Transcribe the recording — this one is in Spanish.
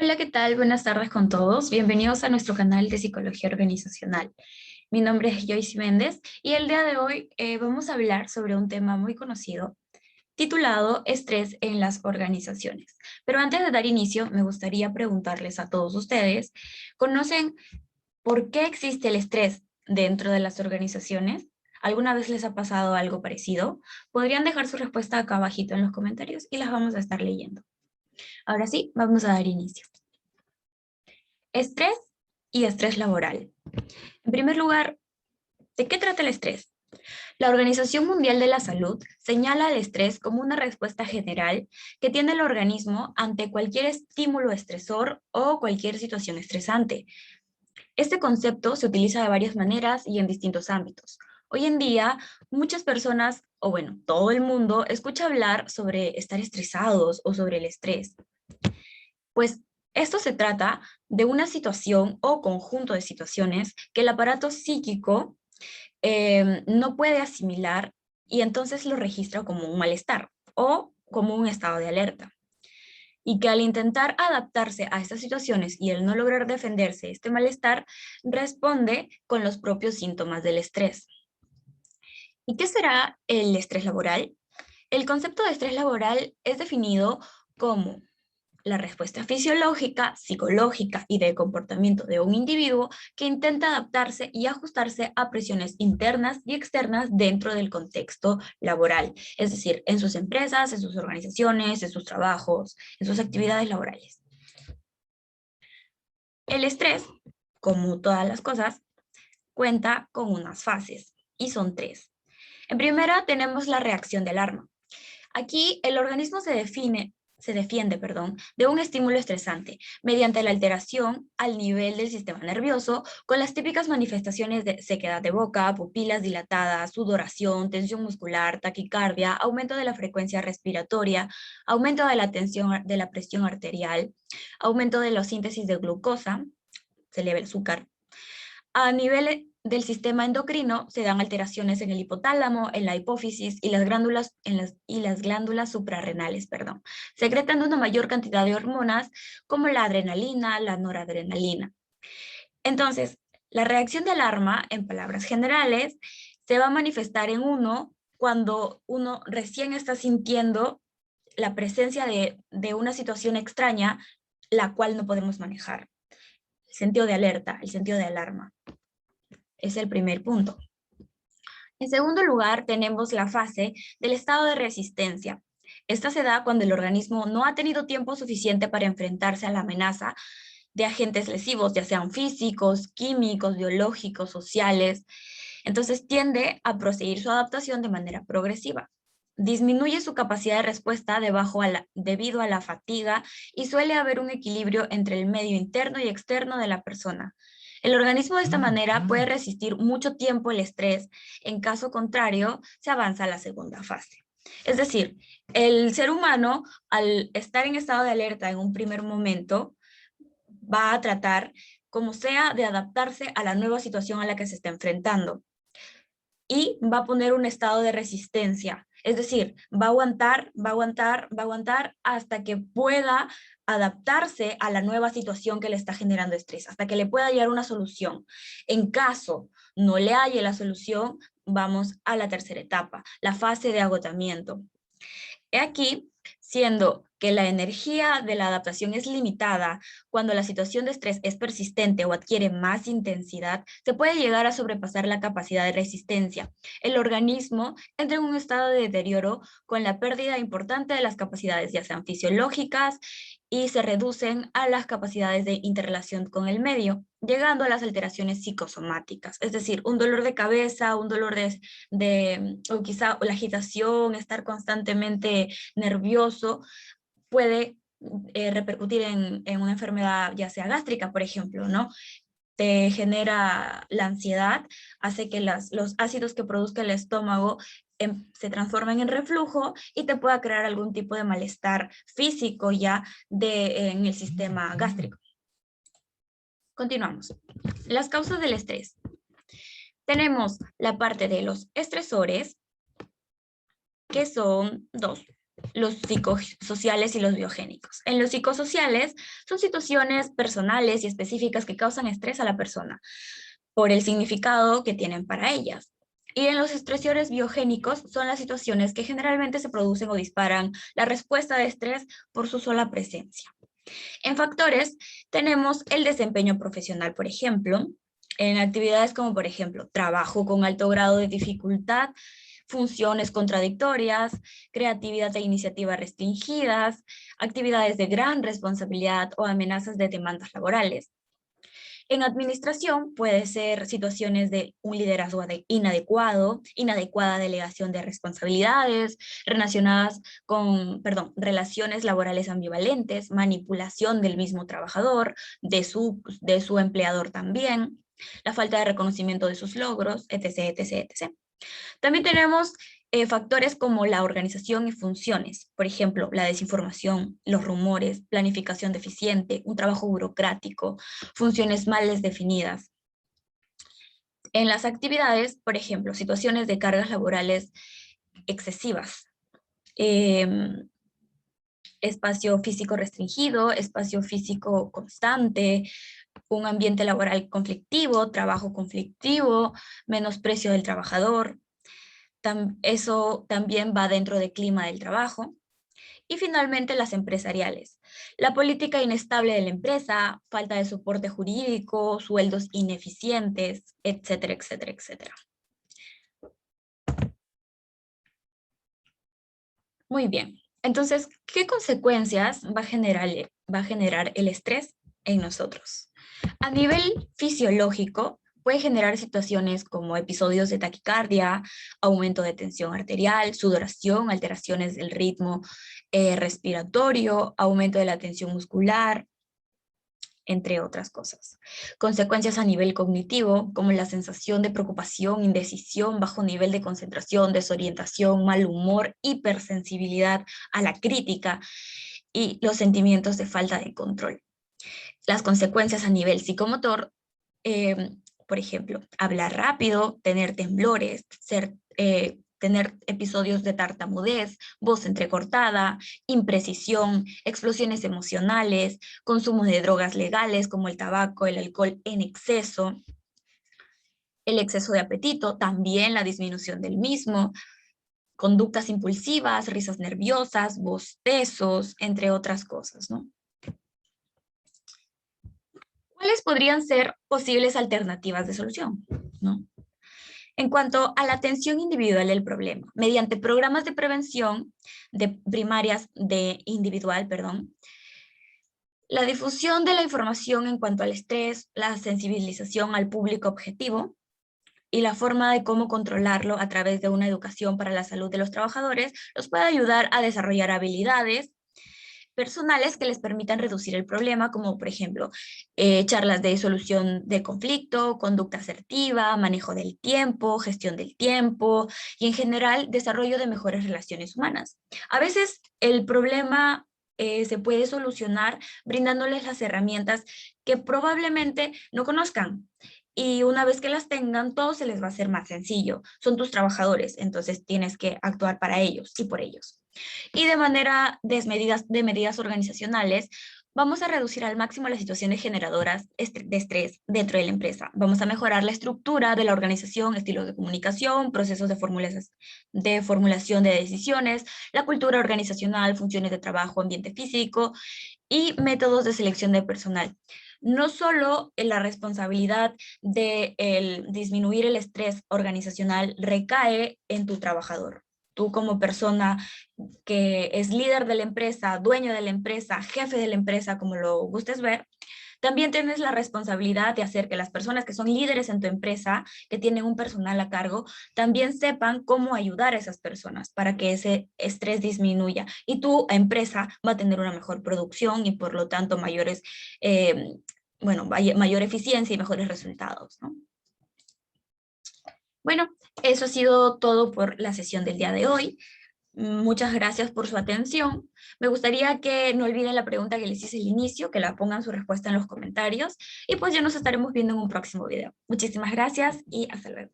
Hola, ¿qué tal? Buenas tardes con todos. Bienvenidos a nuestro canal de Psicología Organizacional. Mi nombre es Joyce Méndez y el día de hoy vamos a hablar sobre un tema muy conocido titulado Estrés en las organizaciones. Pero antes de dar inicio, me gustaría preguntarles a todos ustedes, ¿conocen por qué existe el estrés dentro de las organizaciones? ¿Alguna vez les ha pasado algo parecido? Podrían dejar su respuesta acá abajito en los comentarios y las vamos a estar leyendo. Ahora sí, vamos a dar inicio. Estrés y estrés laboral. En primer lugar, ¿de qué trata el estrés? La Organización Mundial de la Salud señala el estrés como una respuesta general que tiene el organismo ante cualquier estímulo estresor o cualquier situación estresante. Este concepto se utiliza de varias maneras y en distintos ámbitos. Hoy en día, muchas personas, o bueno, todo el mundo, escucha hablar sobre estar estresados o sobre el estrés. Pues esto se trata de una situación o conjunto de situaciones que el aparato psíquico no puede asimilar y entonces lo registra como un malestar o como un estado de alerta. Y que al intentar adaptarse a estas situaciones y el no lograr defenderse de este malestar, responde con los propios síntomas del estrés. ¿Y qué será el estrés laboral? El concepto de estrés laboral es definido como la respuesta fisiológica, psicológica y de comportamiento de un individuo que intenta adaptarse y ajustarse a presiones internas y externas dentro del contexto laboral, es decir, en sus empresas, en sus organizaciones, en sus trabajos, en sus actividades laborales. El estrés, como todas las cosas, cuenta con unas fases y son tres. En primera tenemos la reacción de alarma. Aquí el organismo se defiende, de un estímulo estresante mediante la alteración al nivel del sistema nervioso con las típicas manifestaciones de sequedad de boca, pupilas dilatadas, sudoración, tensión muscular, taquicardia, aumento de la frecuencia respiratoria, aumento de la tensión de la presión arterial, aumento de la síntesis de glucosa, se eleva el azúcar. A nivel del sistema endocrino se dan alteraciones en el hipotálamo, en la hipófisis y las glándulas suprarrenales, secretando una mayor cantidad de hormonas como la adrenalina, la noradrenalina. Entonces, la reacción de alarma, en palabras generales, se va a manifestar en uno cuando uno recién está sintiendo la presencia de una situación extraña, la cual no podemos manejar. El sentido de alerta, el sentido de alarma. Es el primer punto. En segundo lugar, tenemos la fase del estado de resistencia. Esta se da cuando el organismo no ha tenido tiempo suficiente para enfrentarse a la amenaza de agentes lesivos, ya sean físicos, químicos, biológicos, sociales. Entonces tiende a proseguir su adaptación de manera progresiva. Disminuye su capacidad de respuesta debido a la fatiga y suele haber un equilibrio entre el medio interno y externo de la persona. El organismo de esta manera puede resistir mucho tiempo el estrés, en caso contrario, se avanza a la segunda fase. Es decir, el ser humano, al estar en estado de alerta en un primer momento, va a tratar, como sea, de adaptarse a la nueva situación a la que se está enfrentando. Y va a poner un estado de resistencia. Es decir, va a aguantar, va a aguantar, va a aguantar hasta que pueda adaptarse a la nueva situación que le está generando estrés, hasta que le pueda hallar una solución. En caso no le halle la solución, vamos a la tercera etapa, la fase de agotamiento. He aquí, siendo que la energía de la adaptación es limitada, cuando la situación de estrés es persistente o adquiere más intensidad, se puede llegar a sobrepasar la capacidad de resistencia. El organismo entra en un estado de deterioro con la pérdida importante de las capacidades, ya sean fisiológicas, y se reducen a las capacidades de interrelación con el medio, llegando a las alteraciones psicosomáticas, es decir, un dolor de cabeza, un dolor o quizá la agitación, estar constantemente nervioso, puede repercutir en una enfermedad ya sea gástrica, por ejemplo, ¿no? Te genera la ansiedad, hace que los ácidos que produzca el estómago se transformen en reflujo y te pueda crear algún tipo de malestar físico ya en el sistema gástrico. Continuamos. Las causas del estrés. Tenemos la parte de los estresores, que son dos. los psicosociales y los biogénicos. En los psicosociales son situaciones personales y específicas que causan estrés a la persona por el significado que tienen para ellas. Y en los estresores biogénicos son las situaciones que generalmente se producen o disparan la respuesta de estrés por su sola presencia. En factores tenemos el desempeño profesional, por ejemplo, en actividades como por ejemplo trabajo con alto grado de dificultad, funciones contradictorias, creatividad e iniciativa restringidas, actividades de gran responsabilidad o amenazas de demandas laborales. En administración puede ser situaciones de un liderazgo inadecuado, inadecuada delegación de responsabilidades, relacionadas con, relaciones laborales ambivalentes, manipulación del mismo trabajador, de su empleador también, la falta de reconocimiento de sus logros, etc., etc., etc. También tenemos factores como la organización y funciones, por ejemplo, la desinformación, los rumores, planificación deficiente, un trabajo burocrático, funciones mal definidas. En las actividades, por ejemplo, situaciones de cargas laborales excesivas, espacio físico restringido, espacio físico constante, un ambiente laboral conflictivo, trabajo conflictivo, menosprecio del trabajador. Eso también va dentro del clima del trabajo. Y finalmente las empresariales. La política inestable de la empresa, falta de soporte jurídico, sueldos ineficientes, etcétera, etcétera, etcétera. Muy bien. Entonces, ¿qué consecuencias va a generar el estrés en nosotros? A nivel fisiológico, puede generar situaciones como episodios de taquicardia, aumento de tensión arterial, sudoración, alteraciones del ritmo respiratorio, aumento de la tensión muscular, entre otras cosas. Consecuencias a nivel cognitivo, como la sensación de preocupación, indecisión, bajo nivel de concentración, desorientación, mal humor, hipersensibilidad a la crítica y los sentimientos de falta de control. Las consecuencias a nivel psicomotor, por ejemplo, hablar rápido, tener temblores, tener episodios de tartamudez, voz entrecortada, imprecisión, explosiones emocionales, consumo de drogas legales como el tabaco, el alcohol en exceso, el exceso de apetito, también la disminución del mismo, conductas impulsivas, risas nerviosas, bostezos, entre otras cosas, ¿no? ¿Cuáles podrían ser posibles alternativas de solución? ¿No? En cuanto a la atención individual del problema, mediante programas de prevención individual, la difusión de la información en cuanto al estrés, la sensibilización al público objetivo y la forma de cómo controlarlo a través de una educación para la salud de los trabajadores los puede ayudar a desarrollar habilidades personales que les permitan reducir el problema, como por ejemplo, charlas de solución de conflicto, conducta asertiva, manejo del tiempo, gestión del tiempo y en general desarrollo de mejores relaciones humanas. A veces el problema se puede solucionar brindándoles las herramientas que probablemente no conozcan. Y una vez que las tengan, todo se les va a hacer más sencillo. Son tus trabajadores, entonces tienes que actuar para ellos y por ellos. Y de manera de medidas organizacionales, vamos a reducir al máximo las situaciones generadoras de estrés dentro de la empresa. Vamos a mejorar la estructura de la organización, estilos de comunicación, procesos de formulación de decisiones, la cultura organizacional, funciones de trabajo, ambiente físico y métodos de selección de personal. No solo la responsabilidad de disminuir el estrés organizacional recae en tu trabajador. Tú como persona que es líder de la empresa, dueño de la empresa, jefe de la empresa, como lo gustes ver, también tienes la responsabilidad de hacer que las personas que son líderes en tu empresa, que tienen un personal a cargo, también sepan cómo ayudar a esas personas para que ese estrés disminuya. Y tu empresa va a tener una mejor producción y por lo tanto mayor eficiencia y mejores resultados, ¿no? Bueno, eso ha sido todo por la sesión del día de hoy. Muchas gracias por su atención. Me gustaría que no olviden la pregunta que les hice al inicio, que la pongan su respuesta en los comentarios y pues ya nos estaremos viendo en un próximo video. Muchísimas gracias y hasta luego.